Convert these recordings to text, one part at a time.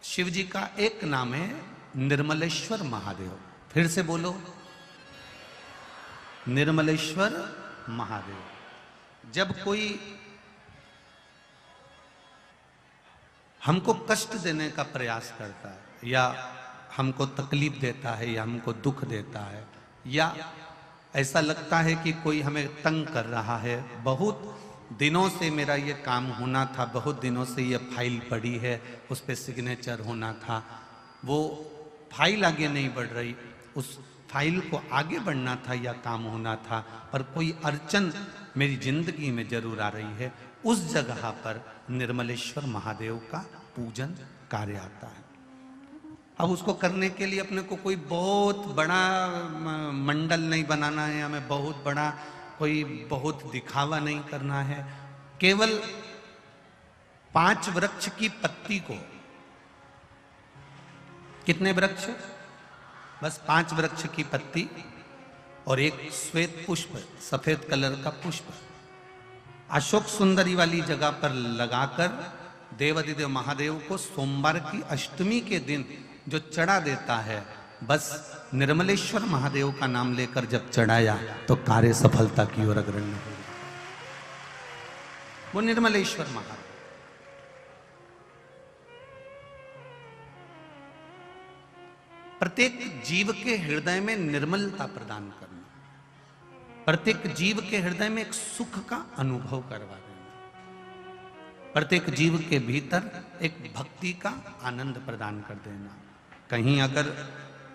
शिव जी का एक नाम है निर्मलेश्वर महादेव। फिर से बोलो, निर्मलेश्वर महादेव। जब कोई हमको कष्ट देने का प्रयास करता है, या हमको तकलीफ देता है, या हमको दुख देता है, या ऐसा लगता है कि कोई हमें तंग कर रहा है, बहुत दिनों से मेरा ये काम होना था, बहुत दिनों से ये फाइल पड़ी है, उस पर सिग्नेचर होना था, वो फाइल आगे नहीं बढ़ रही, उस फाइल को आगे बढ़ना था या काम होना था, पर कोई अड़चन मेरी जिंदगी में जरूर आ रही है, उस जगह पर निर्मलेश्वर महादेव का पूजन कार्य आता है। अब उसको करने के लिए अपने को कोई बहुत बड़ा मंडल नहीं बनाना है, हमें बहुत बड़ा कोई बहुत दिखावा नहीं करना है। केवल 5 वृक्ष की पत्ती को, कितने वृक्ष? बस 5 वृक्ष की पत्ती और एक श्वेत पुष्प, सफेद कलर का पुष्प अशोक सुंदरी वाली जगह पर लगाकर देवाधिदेव महादेव को सोमवार की अष्टमी के दिन जो चढ़ा देता है, बस निर्मलेश्वर महादेव का नाम लेकर जब चढ़ाया तो कार्य सफलता की ओर अग्रणी हो। वो निर्मलेश्वर महादेव। प्रत्येक जीव के हृदय में निर्मलता प्रदान करना, प्रत्येक जीव के हृदय में एक सुख का अनुभव करवा देना, प्रत्येक जीव के भीतर एक भक्ति का आनंद प्रदान कर देना। कहीं अगर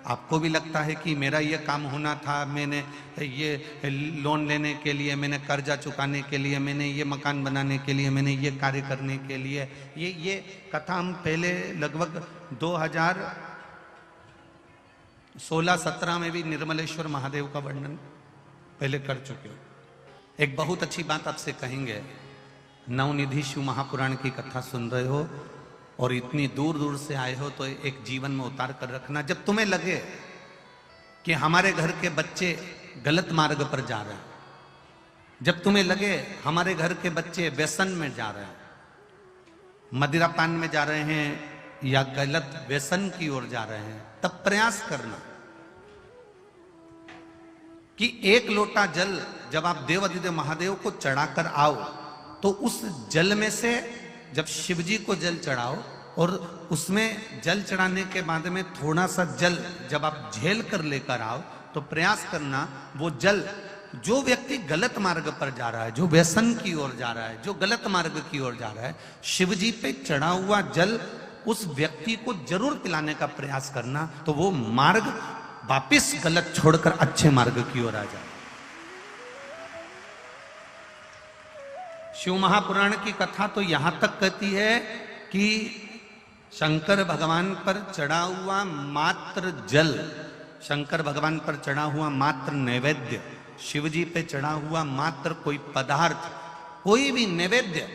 आपको भी लगता है कि मेरा ये काम होना था, मैंने ये लोन लेने के लिए, मैंने कर्जा चुकाने के लिए, मैंने ये मकान बनाने के लिए, मैंने ये कार्य करने के लिए, ये कथा हम पहले लगभग 2016-17 में भी निर्मलेश्वर महादेव का वर्णन पहले कर चुके हो। एक बहुत अच्छी बात आपसे कहेंगे, नवनिधि शिव महापुराण की कथा सुन रहे हो और इतनी दूर दूर से आए हो, तो एक जीवन में उतार कर रखना। जब तुम्हें लगे कि हमारे घर के बच्चे गलत मार्ग पर जा रहे हैं, जब तुम्हें लगे हमारे घर के बच्चे व्यसन में जा रहे हैं, मदिरापान में जा रहे हैं या गलत व्यसन की ओर जा रहे हैं, तब प्रयास करना कि 1 लोटा जल जब आप देवाधिदेव महादेव को चढ़ाकर आओ, तो उस जल में से जब शिव जी को जल चढ़ाओ और उसमें जल चढ़ाने के बाद में थोड़ा सा जल जब आप झेल कर लेकर आओ, तो प्रयास करना वो जल, जो व्यक्ति गलत मार्ग पर जा रहा है, जो व्यसन की ओर जा रहा है, जो गलत मार्ग की ओर जा रहा है, शिव जी पे चढ़ा हुआ जल उस व्यक्ति को जरूर पिलाने का प्रयास करना, तो वो मार्ग वापिस गलत छोड़कर अच्छे मार्ग की ओर आ जाए। शिव महापुराण की कथा तो यहां तक कहती है कि शंकर भगवान पर चढ़ा हुआ मात्र जल, शंकर भगवान पर चढ़ा हुआ मात्र नैवेद्य, शिव जी पे चढ़ा हुआ मात्र कोई पदार्थ, कोई भी नैवेद्य,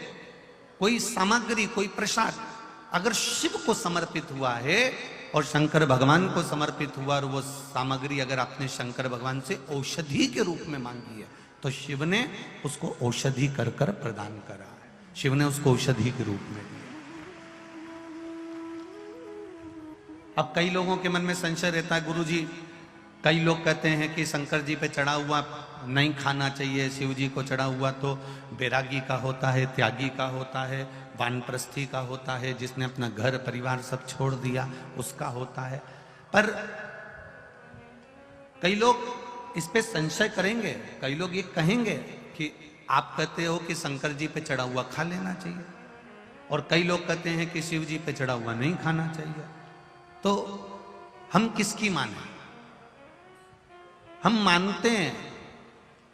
कोई सामग्री, कोई प्रसाद अगर शिव को समर्पित हुआ है और शंकर भगवान को समर्पित हुआ, और वो सामग्री अगर आपने शंकर भगवान से औषधि के रूप में मांगी है, तो शिव ने उसको औषधि कर कर प्रदान करा है, शिव ने उसको औषधि के रूप में दिया। अब कई लोगों के मन में संशय रहता है, गुरुजी कई लोग कहते हैं कि शंकर जी पे चढ़ा हुआ नहीं खाना चाहिए, शिव जी को चढ़ा हुआ तो बैरागी का होता है, त्यागी का होता है, वानप्रस्थी का होता है, जिसने अपना घर परिवार सब छोड़ दिया उसका होता है। पर कई लोग इस पे संशय करेंगे, कई लोग ये कहेंगे कि आप कहते हो कि शंकर जी पे चढ़ा हुआ खा लेना चाहिए, और कई लोग कहते हैं कि शिव जी पे चढ़ा हुआ नहीं खाना चाहिए। तो हम किसकी माने? हम मानते हैं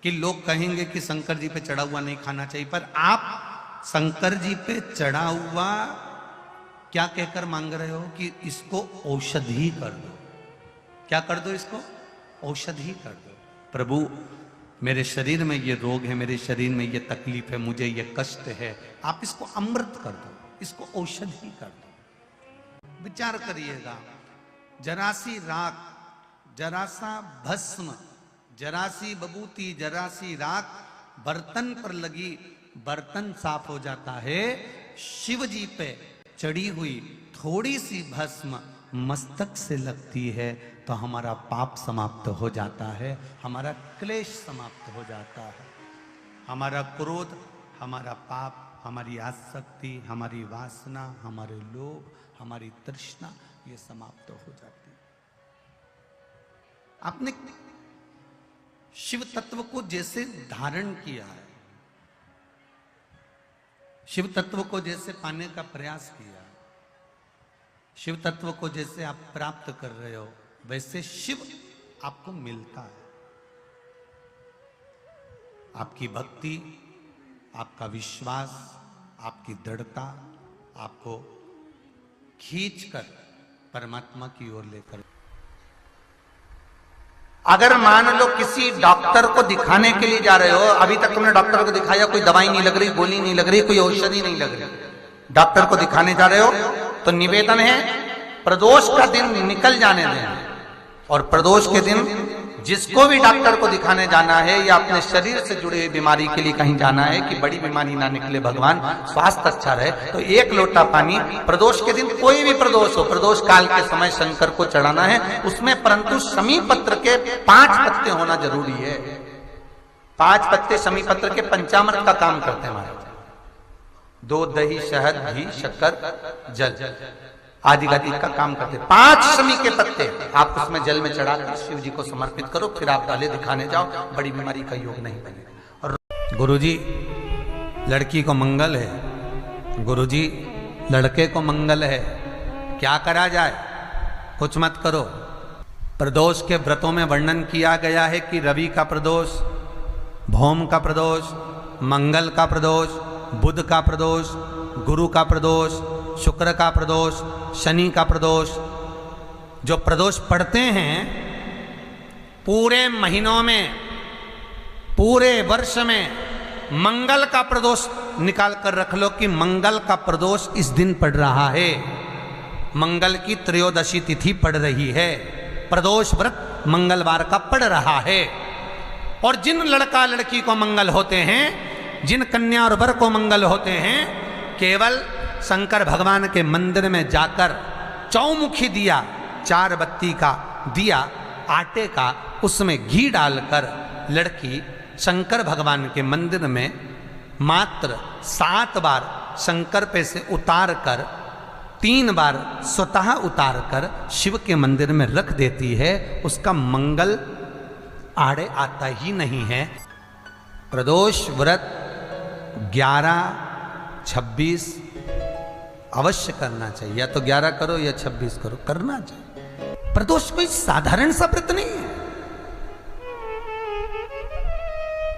कि लोग कहेंगे कि शंकर जी पे चढ़ा हुआ नहीं खाना चाहिए, पर आप शंकर जी पे चढ़ा हुआ क्या कहकर मांग रहे हो कि इसको औषधि कर दो। क्या कर दो? इसको औषधि कर दो। प्रभु मेरे शरीर में ये रोग है, मेरे शरीर में ये तकलीफ है, मुझे ये कष्ट है, आप इसको अमृत कर दो, इसको औषधि कर दो। विचार करिएगा, जरा सी राख, जरा सा भस्म, जरा सी बबूती, जरा सी राख बर्तन पर लगी, बर्तन साफ हो जाता है। शिव जी पे चढ़ी हुई थोड़ी सी भस्म मस्तक से लगती है तो हमारा पाप समाप्त हो जाता है, हमारा क्लेश समाप्त हो जाता है, हमारा क्रोध, हमारा पाप, हमारी आसक्ति, हमारी वासना, हमारे लोभ, हमारी तृष्णा, ये समाप्त हो जाती है। आपने शिव तत्व को जैसे धारण किया है, शिव तत्व को जैसे पाने का प्रयास किया, शिव तत्व को जैसे आप प्राप्त कर रहे हो, वैसे शिव आपको मिलता है। आपकी भक्ति, आपका विश्वास, आपकी दृढ़ता आपको खींचकर परमात्मा की ओर लेकर। अगर मान लो किसी डॉक्टर को दिखाने के लिए जा रहे हो, अभी तक तुमने डॉक्टर को दिखाया, कोई दवाई नहीं लग रही, गोली नहीं लग रही, कोई औषधि नहीं लग रही, डॉक्टर को दिखाने जा रहे हो, तो निवेदन है प्रदोष का दिन निकल जाने दें, और प्रदोष के दिन जिसको भी डॉक्टर को दिखाने जाना है या अपने शरीर से जुड़ी हुई बीमारी के लिए कहीं जाना है कि बड़ी बीमारी ना निकले, भगवान स्वास्थ्य अच्छा रहे, तो 1 लोटा पानी प्रदोष के दिन, कोई भी प्रदोष हो, प्रदोष काल के समय शंकर को चढ़ाना है उसमें, परंतु शमी पत्र के 5 पत्ते होना जरूरी है। 5 पत्ते शमी पत्र के पंचामृत का काम करते हैं महाराज। 2 दही, शहद, घी, शक्कर, जल आदि का काम करते। 5 शमी के पत्ते आप उसमें जल में चढ़ा कर शिव जी को समर्पित करो, फिर आप डाले दिखाने जाओ, बड़ी बीमारी का योग नहीं बनेगा। और गुरुजी लड़की को मंगल है, गुरुजी लड़के को मंगल है, क्या करा जाए? कुछ मत करो। प्रदोष के व्रतों में वर्णन किया गया है कि रवि का प्रदोष, भौम का प्रदोष, मंगल का प्रदोष, बुध का प्रदोष, गुरु का प्रदोष, शुक्र का प्रदोष, शनि का प्रदोष। जो प्रदोष पड़ते हैं पूरे महीनों में, पूरे वर्ष में, मंगल का प्रदोष निकाल कर रख लो कि मंगल का प्रदोष इस दिन पड़ रहा है, मंगल की त्रयोदशी तिथि पड़ रही है, प्रदोष व्रत मंगलवार का पड़ रहा है। और जिन लड़का लड़की को मंगल होते हैं, जिन कन्या और वर को मंगल होते हैं, केवल शंकर भगवान के मंदिर में जाकर चौमुखी दिया, 4 बत्ती का दिया आटे का, उसमें घी डालकर लड़की शंकर भगवान के मंदिर में मात्र 7 बार शंकर पे से उतार कर, 3 बार स्वतः उतार कर शिव के मंदिर में रख देती है, उसका मंगल आड़े आता ही नहीं है। प्रदोष व्रत 11, 26 अवश्य करना चाहिए, या तो 11 करो या 26 करो, करना चाहिए। प्रदोष कोई साधारण सा व्रत नहीं है,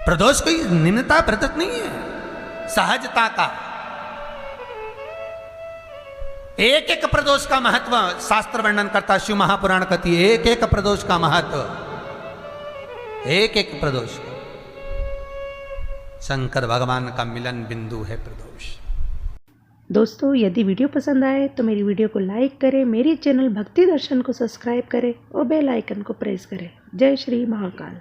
प्रदोष कोई निम्नता व्रत नहीं है, सहजता का। एक एक प्रदोष का महत्व शास्त्र वर्णन करता, शिव महापुराण कहती है एक एक प्रदोष का महत्व, एक एक प्रदोष का। शंकर भगवान का मिलन बिंदु है प्रदोष। दोस्तों, यदि वीडियो पसंद आए तो मेरी वीडियो को लाइक करें, मेरी चैनल भक्ति दर्शन को सब्सक्राइब करें और बेल आइकन को प्रेस करें। जय श्री महाकाल।